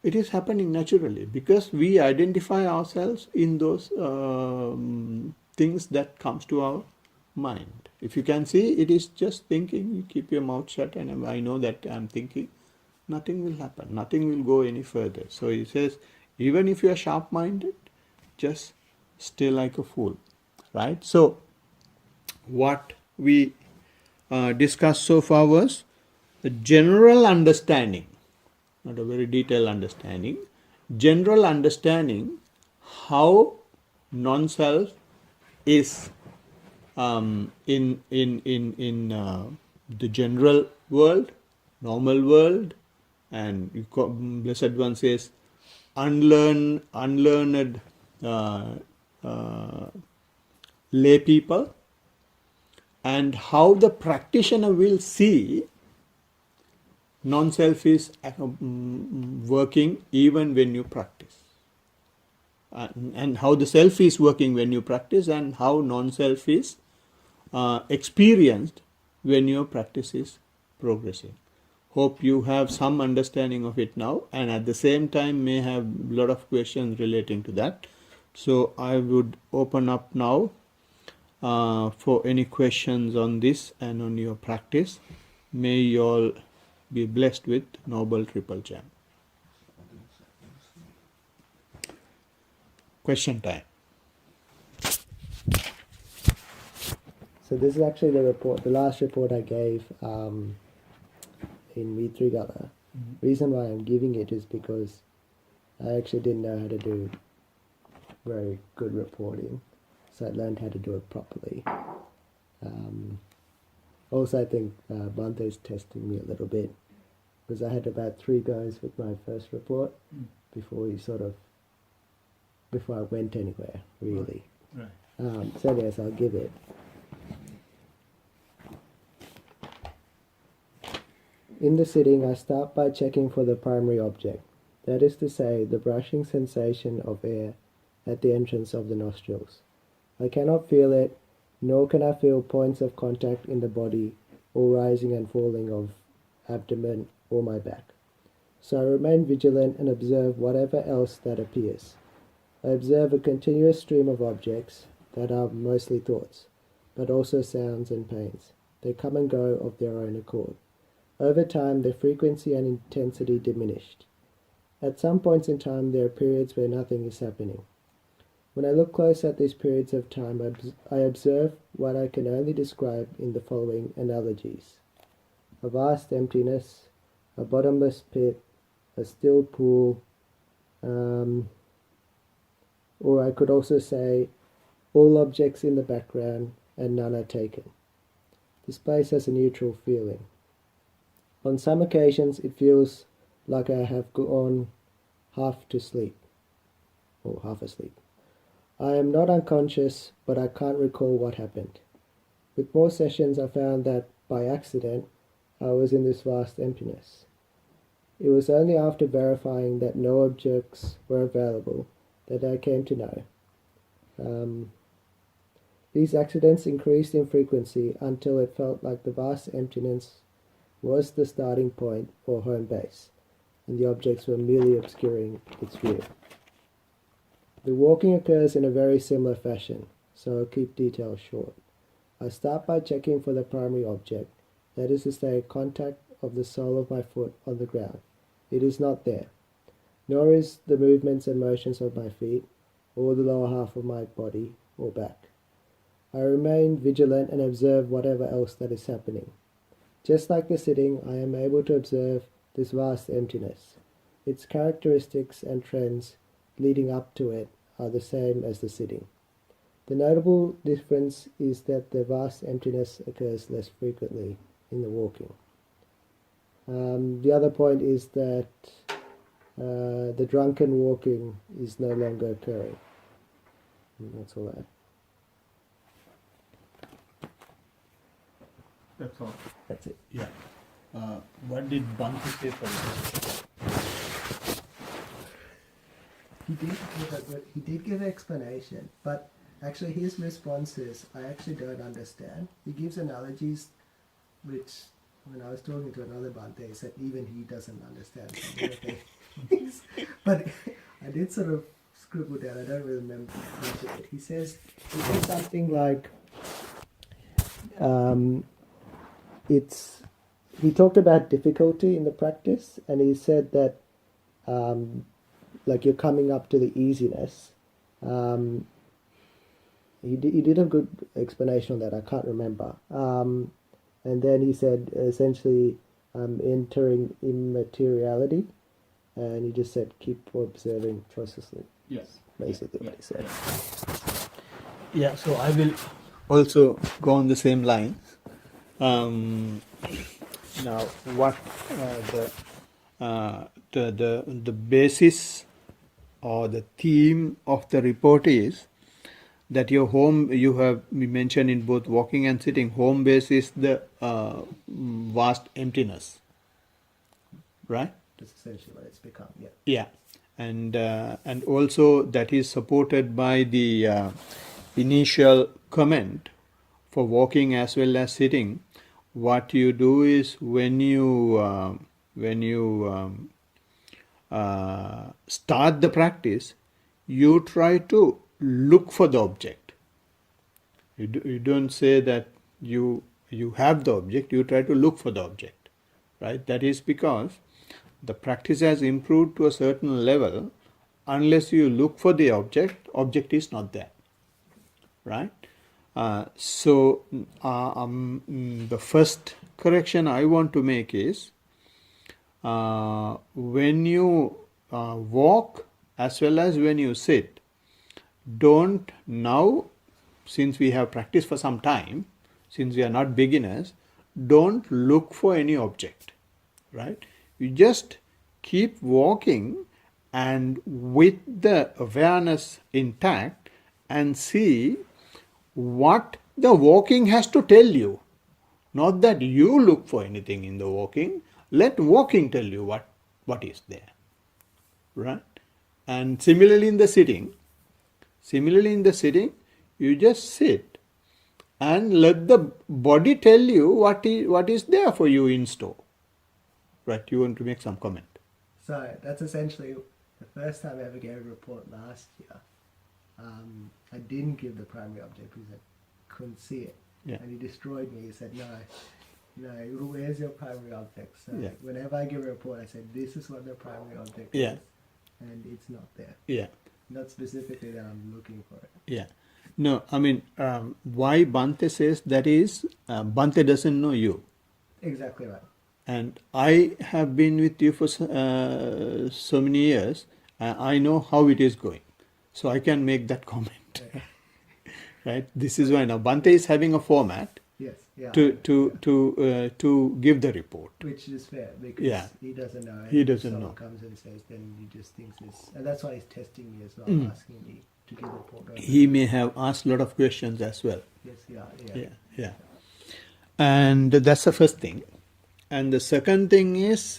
It is happening naturally because we identify ourselves in those things that comes to our mind. If you can see, it is just thinking. You keep your mouth shut, and I know that I'm thinking. Nothing will happen. Nothing will go any further. So he says, even if you are sharp-minded, just stay like a fool, right? So what we discussed so far was the general understanding, not a very detailed understanding, general understanding how non-self is in the general world, normal world, and Blessed One says unlearned uh, lay people, and how the practitioner will see non-self is working even when you practice, and how the self is working when you practice, and how non-self is experienced when your practice is progressing. Hope you have some understanding of it now, and at the same time may have a lot of questions relating to that. So I would open up now for any questions on this and on your practice. May you all be blessed with Noble Triple Jam. Question time. So this is actually the report, the last report I gave in Vitrigala. Reason why I'm giving it is because I actually didn't know how to do very good reporting, so I learned how to do it properly. Also, I think Bante is testing me a little bit because I had about 3 goes with my first report before I went anywhere, really. Right. So yes, I'll give it. In the sitting, I start by checking for the primary object, that is to say, the brushing sensation of air at the entrance of the nostrils. I cannot feel it, nor can I feel points of contact in the body or rising and falling of abdomen or my back. So I remain vigilant and observe whatever else that appears. I observe a continuous stream of objects that are mostly thoughts, but also sounds and pains. They come and go of their own accord. Over time, their frequency and intensity diminished. At some points in time, there are periods where nothing is happening. When I look close at these periods of time, I observe what I can only describe in the following analogies: a vast emptiness, a bottomless pit, a still pool, or I could also say all objects in the background and none are taken. This place has a neutral feeling. On some occasions, it feels like I have gone half to sleep, or half asleep. I am not unconscious, but I can't recall what happened. With more sessions, I found that, by accident, I was in this vast emptiness. It was only after verifying that no objects were available that I came to know. These accidents increased in frequency until it felt like the vast emptiness was the starting point or home base, and the objects were merely obscuring its view. The walking occurs in a very similar fashion, so I'll keep details short. I start by checking for the primary object, that is to say, contact of the sole of my foot on the ground. It is not there, nor is the movements and motions of my feet, or the lower half of my body or back. I remain vigilant and observe whatever else that is happening. Just like the sitting, I am able to observe this vast emptiness. Its characteristics and trends leading up to it are the same as the sitting. The notable difference is that the vast emptiness occurs less frequently in the walking. The other point is that the drunken walking is no longer occurring. And that's all that. That's all. That's it. Yeah. What did Bhante say for this? He did give an explanation, but actually his response is, I actually don't understand. He gives analogies, which when I was talking to another Bhante, he said even he doesn't understand some of the things. But I did sort of scribble down. I don't really remember much of it. He says something like, he talked about difficulty in the practice, and he said that like you're coming up to the easiness. He did a good explanation on that. I can't remember. And then he said essentially entering immateriality, and he just said keep observing choicelessly. Yes. Basically what he said. Yeah, so I will also go on the same line. Now, what the basis or the theme of the report is that your home, you have mentioned in both walking and sitting, home base is the vast emptiness, right? That's essentially what it's become. Yeah. Yeah, and also that is supported by the initial comment for walking as well as sitting. What you do is when you start the practice, you try to look for the object. You don't say that you have the object. You try to look for the object, right? That is because the practice has improved to a certain level. Unless you look for the object is not there, right? So the first correction I want to make is when you walk as well as when you sit, don't now, since we have practiced for some time, since we are not beginners, don't look for any object, right? You just keep walking and with the awareness intact and see what the walking has to tell you. Not that you look for anything in the walking. Let walking tell you what is there, right? And similarly in the sitting, you just sit and let the body tell you what is there for you in store. Right, you want to make some comment. So that's essentially the first time I ever gave a report last year. I didn't give the primary object because I couldn't see it. Yeah. And he destroyed me. He said, no, where's your primary object? So Yeah. whenever I give a report, I said, this is what the primary object Yeah. is. And it's not there. Yeah. Not specifically that I'm looking for it. Yeah. No, I mean, why Bhante says that is, Bhante doesn't know you. Exactly right. And I have been with you for so many years. I know how it is going. So I can make that comment. Right? This is why now Bhante is having a format. Yes. Yeah. To give the report. Which is fair because he doesn't know. He doesn't someone know. comes and says, then he just thinks it's, and that's why he's testing me as well, asking me to give a report. He may have asked a lot of questions as well. Yes. Yeah. And that's the first thing. And the second thing is,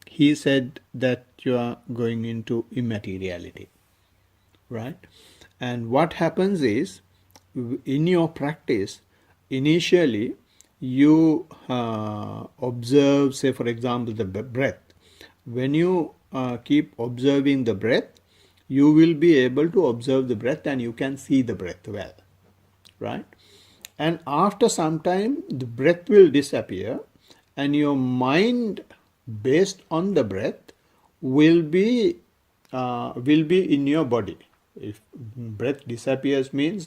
he said that you are going into immateriality, right? And what happens is, in your practice, initially, you observe, say for example, the breath. When you keep observing the breath, you will be able to observe the breath and you can see the breath well, right? And after some time, the breath will disappear and your mind, based on the breath, will be in your body. If breath disappears means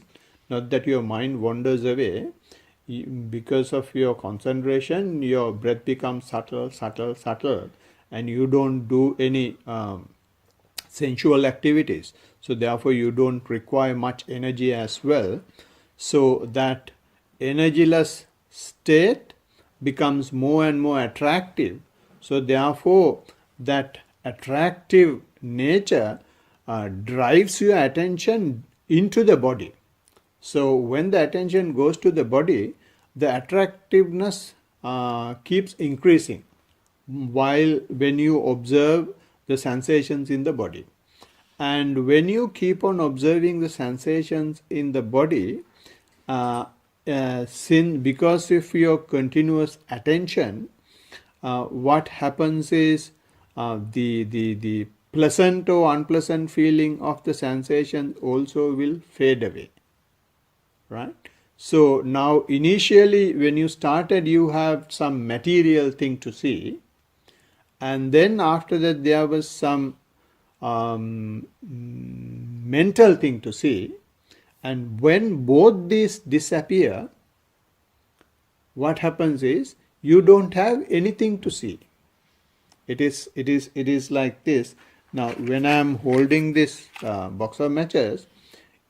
not that your mind wanders away. Because of your concentration, your breath becomes subtle, and you don't do any sensual activities. So therefore you don't require much energy as well. So that energyless state becomes more and more attractive. So therefore that attractive nature drives your attention into the body. So when the attention goes to the body, the attractiveness keeps increasing while when you observe the sensations in the body. And when you keep on observing the sensations in the body, because of your continuous attention, what happens is the pleasant or unpleasant feeling of the sensation also will fade away, right? So now initially when you started, you have some material thing to see, and then after that there was some mental thing to see, and when both these disappear, what happens is you don't have anything to see. It is like this. Now when I am holding this box of matches,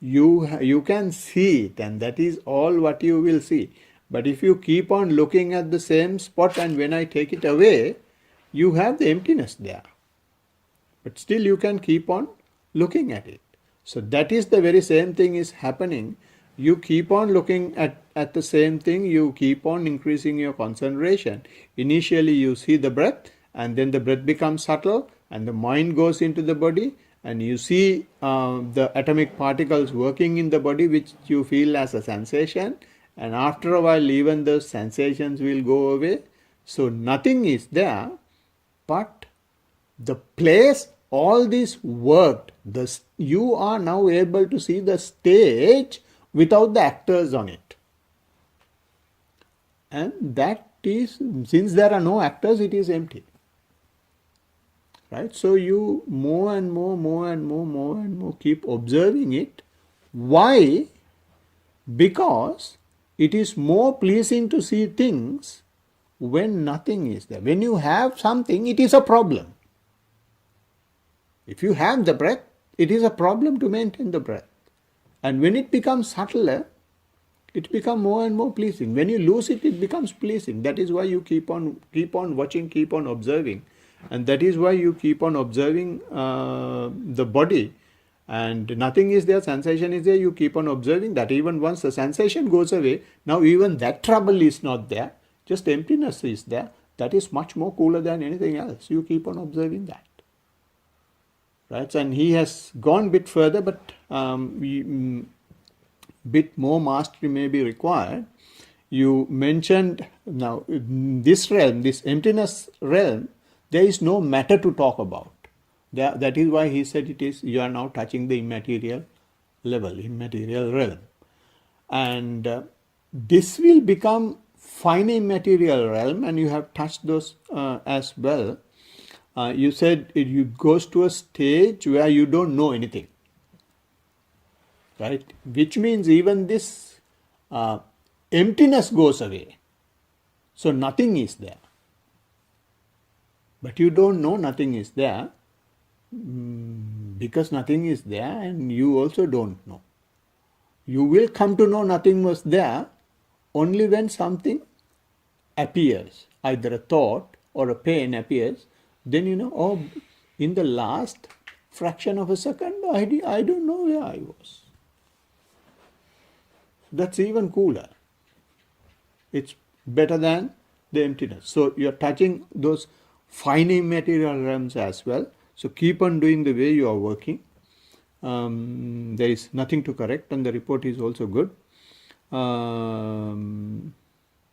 you can see it, and that is all what you will see. But if you keep on looking at the same spot, and when I take it away, you have the emptiness there, but still you can keep on looking at it. So that is the very same thing is happening. You keep on looking at the same thing, you keep on increasing your concentration. Initially you see the breath, and then the breath becomes subtle, and the mind goes into the body, and you see the atomic particles working in the body, which you feel as a sensation, and after a while even those sensations will go away. So nothing is there, but the place all this worked, you are now able to see the stage without the actors on it. And that is, since there are no actors, it is empty. Right? So you more and more keep observing it. Why? Because it is more pleasing to see things when nothing is there. When you have something, it is a problem. If you have the breath, it is a problem to maintain the breath. And when it becomes subtler, it becomes more and more pleasing. When you lose it, it becomes pleasing. That is why you keep on watching, keep on observing. And that is why you keep on observing the body. And nothing is there, sensation is there, you keep on observing that. Even once the sensation goes away, now even that trouble is not there, just emptiness is there. That is much more cooler than anything else. You keep on observing that. Right? And he has gone a bit further, but bit more mastery may be required. You mentioned now this realm, this emptiness realm, there is no matter to talk about. That is why he said it is, you are now touching the immaterial level, immaterial realm. And this will become fine immaterial realm, and you have touched those as well. You said it goes to a stage where you don't know anything, right? Which means even this emptiness goes away. So nothing is there. But you don't know nothing is there because nothing is there, and you also don't know. You will come to know nothing was there only when something appears, either a thought or a pain appears. Then you know, oh, in the last fraction of a second, I don't know where I was. That's even cooler. It's better than the emptiness. So you're touching those fine immaterial realms as well. So keep on doing the way you are working. There is nothing to correct, and the report is also good.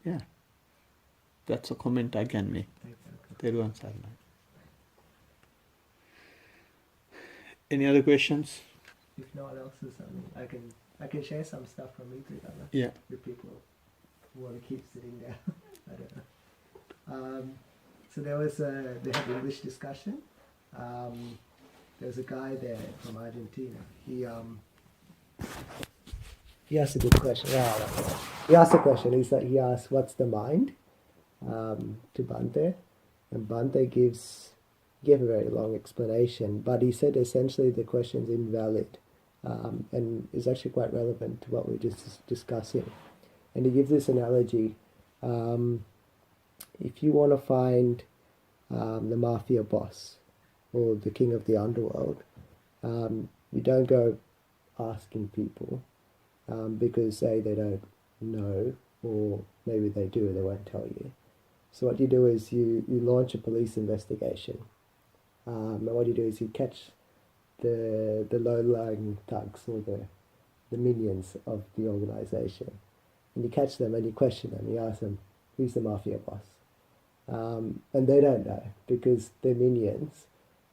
Yeah, that's a comment I can make. Any other questions? If no one else is, I can share some stuff from me too. Yeah. With people who want to keep sitting down. I don't know. So they had English discussion. There was a guy there from Argentina. He asked a good question. He asked a question. He asked, "What's the mind?" To Bante, and Bante gave a very long explanation. But he said essentially the question's invalid, and is actually quite relevant to what we're just discussing. And he gives this analogy: if you want to find the mafia boss or the king of the underworld, you don't go asking people because A, they don't know, or maybe they do, they won't tell you. So what you do is you launch a police investigation. And what you do is you catch the low-lying thugs or the minions of the organization. And you catch them and you question them. You ask them, who's the mafia boss? And they don't know because they're minions.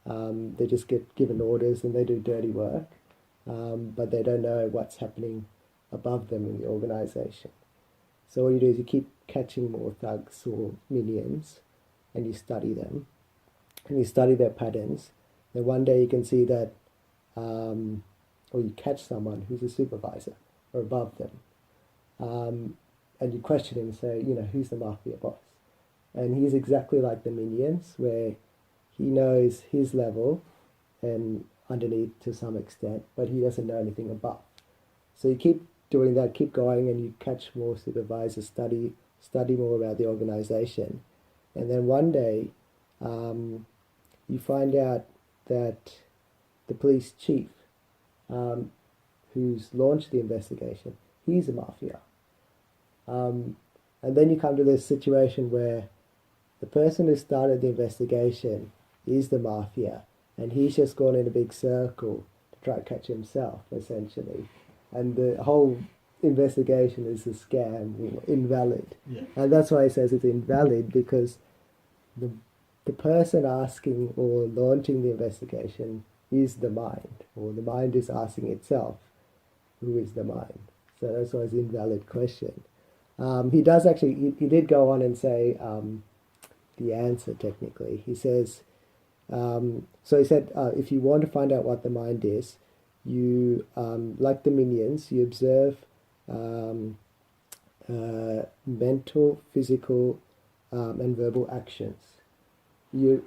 They just get given orders and they do dirty work. But they don't know what's happening above them in the organization. So what you do is you keep catching more thugs or minions and you study them. And you study their patterns. Then one day you can see that, or you catch someone who's a supervisor or above them. And you question him and say, who's the mafia boss? And he's exactly like the minions, where he knows his level and underneath to some extent, but he doesn't know anything above. So you keep doing that, keep going, and you catch more supervisors, study more about the organization. And then one day, you find out that the police chief, who's launched the investigation, he's a mafia. And then you come to this situation where the person who started the investigation is the mafia, and he's just gone in a big circle to try to catch himself, essentially. And the whole investigation is a scam, invalid. Yeah. And that's why he says it's invalid, because the person asking or launching the investigation is the mind, or the mind is asking itself, who is the mind? So that's why it's an invalid question. He did go on and say the answer technically. He says, so he said, if you want to find out what the mind is, you, like the minions, you observe mental, physical, and verbal actions. You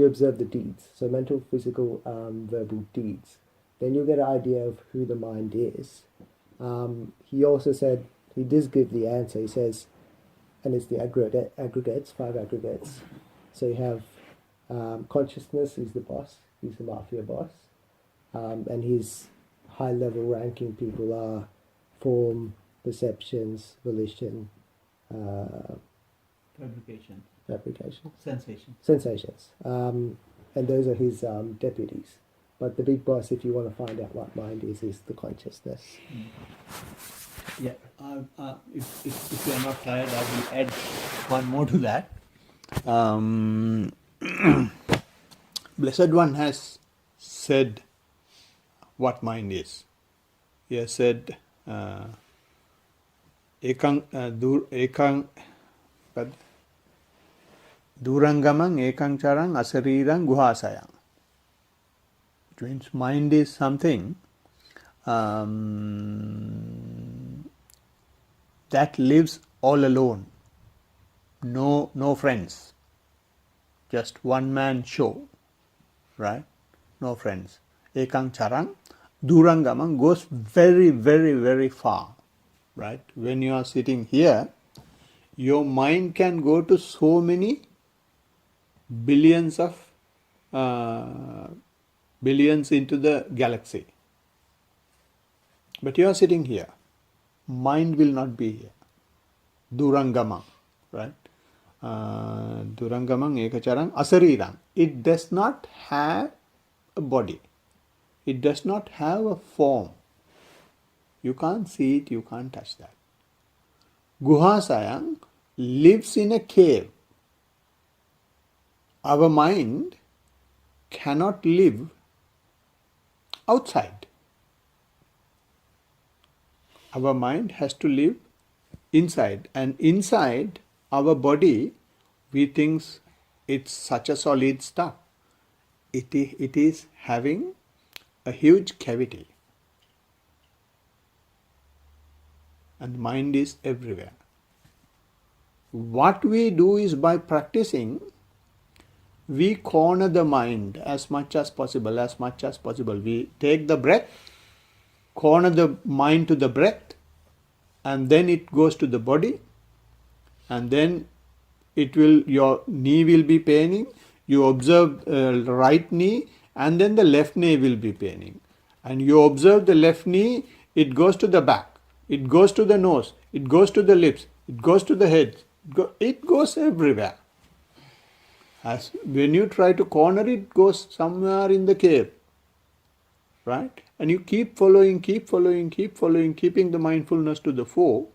observe the deeds. So mental, physical, verbal deeds. Then you'll get an idea of who the mind is. He also said, he does give the answer. He says, and it's the aggregates, 5 aggregates. So you have consciousness is the boss. He's the mafia boss. And his high-level ranking people are form, perceptions, volition, fabrication, sensations. And those are his deputies. But the big boss, if you want to find out what mind is the consciousness. Yeah. If you are not tired, I will add one more to that. Blessed One has said what mind is. He has said, Durangamang ekang charang asarirang guhasayang. Which means mind is something that lives all alone. No friends. Just one man show. Right? No friends. Ekang charang. Durangamang goes very, very, very far. Right? When you are sitting here, your mind can go to so many billions into the galaxy. But you are sitting here. Mind will not be here. Durangamang, right? Durangamang ekacharang asarirang. It does not have a body. It does not have a form. You can't see it, you can't touch that. Guhasayang lives in a cave. Our mind cannot live outside. Our mind has to live inside. And inside our body, we think it's such a solid stuff. It is having a huge cavity. And mind is everywhere. What we do is, by practicing, we corner the mind as much as possible. We take the breath, corner the mind to the breath, and then it goes to the body, and then your knee will be paining, You observe the right knee, and then the left knee will be paining. And you observe the left knee, it goes to the back, it goes to the nose, it goes to the lips, it goes to the head, it goes everywhere. As when you try to corner it, it goes somewhere in the cave, right? And you keep following, keeping the mindfulness to the fore,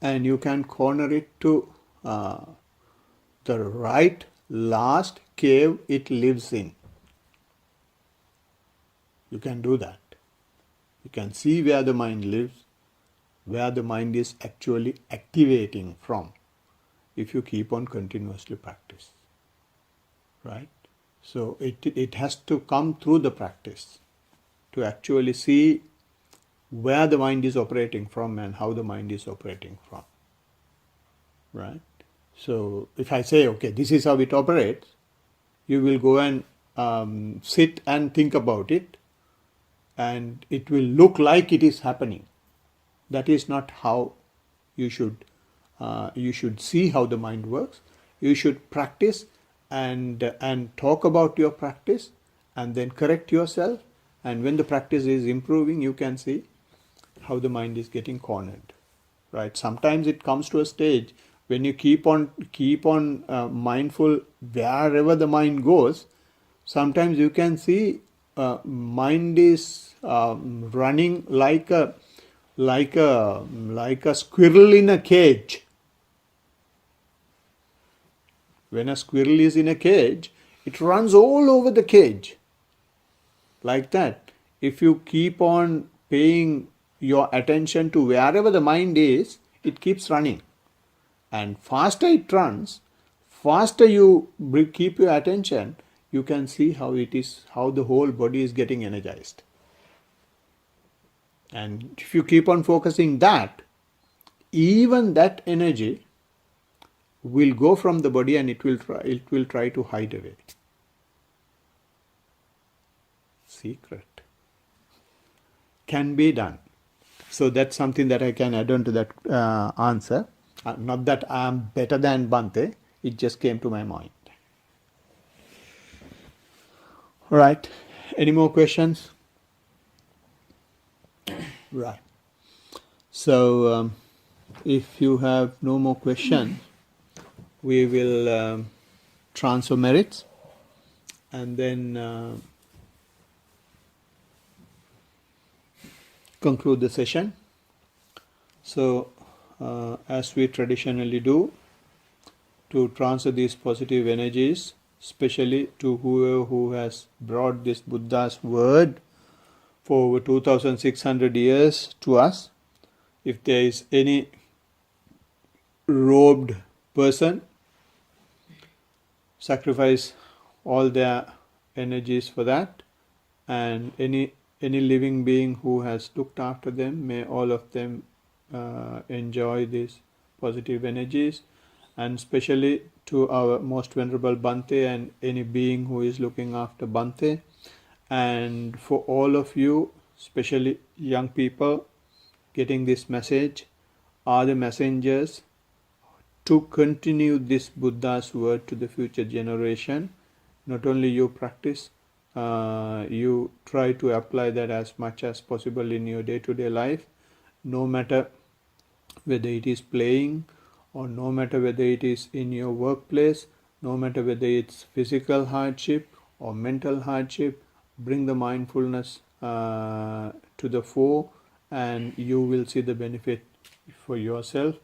and you can corner it to the right last cave it lives in. You can do that. You can see where the mind lives, where the mind is actually activating from, if you keep on continuously practice, right? So it has to come through the practice to actually see where the mind is operating from and how the mind is operating from, right? So if I say, okay, this is how it operates, you will go and sit and think about it, and it will look like it is happening. That is not how you should see how the mind works. You should practice and talk about your practice, and then correct yourself. And when the practice is improving, you can see how the mind is getting cornered, right? Sometimes it comes to a stage when you keep on mindful wherever the mind goes. Sometimes you can see mind is running like a squirrel in a cage. When a squirrel is in a cage, it runs all over the cage like that. If you keep on paying your attention to wherever the mind is, it keeps running, and faster it runs, faster you keep your attention, you can see how the whole body is getting energized. And if you keep on focusing that, even that energy will go from the body, and it will try to hide away. Secret. Can be done. So that's something that I can add on to that answer. Not that I am better than Bhante, it just came to my mind. All right. Any more questions? Right. So if you have no more questions, we will transfer merits, and then conclude the session. So as we traditionally do, to transfer these positive energies, especially to whoever who has brought this Buddha's word for over 2600 years to us. If there is any robed person, sacrifice all their energies for that, and any living being who has looked after them, may all of them enjoy these positive energies, and especially to our most venerable Bhante and any being who is looking after Bhante, and for all of you, especially young people, getting this message, are the messengers to continue this Buddha's word to the future generation. Not only you practice, you try to apply that as much as possible in your day-to-day life, no matter whether it is playing, or no matter whether it is in your workplace, no matter whether it's physical hardship or mental hardship. Bring the mindfulness to the fore, and you will see the benefit for yourself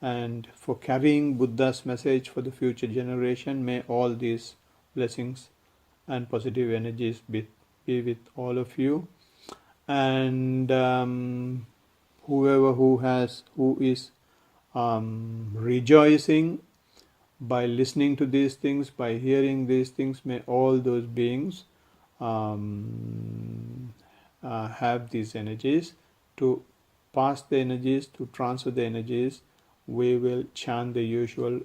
and for carrying Buddha's message for the future generation. May all these blessings and positive energies be with all of you. And whoever who is rejoicing by listening to these things, by hearing these things, may all those beings have these energies. To pass the energies, to transfer the energies, we will chant the usual